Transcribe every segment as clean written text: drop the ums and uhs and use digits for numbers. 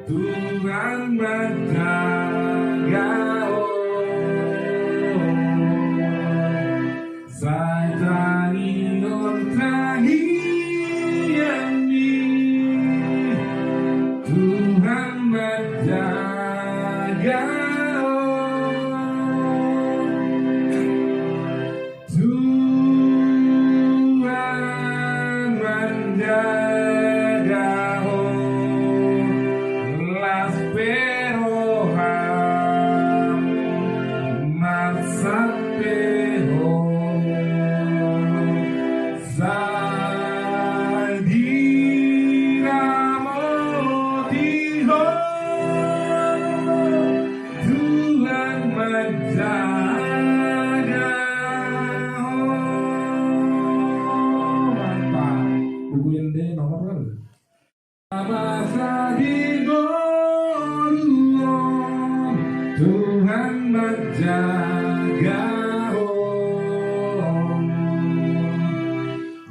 Tuhan menjaga saja Tuhan menjaga Tuhan menjaga las perohan masa peho Tuhan menjaga mantap buku ini nomor berapa? Masa di Goruon Tuhan menjaga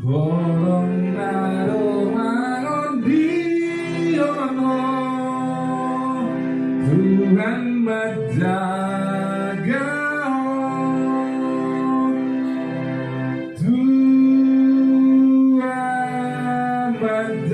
Holong naromanon diono Tuhan menjaga Tuhan menjaga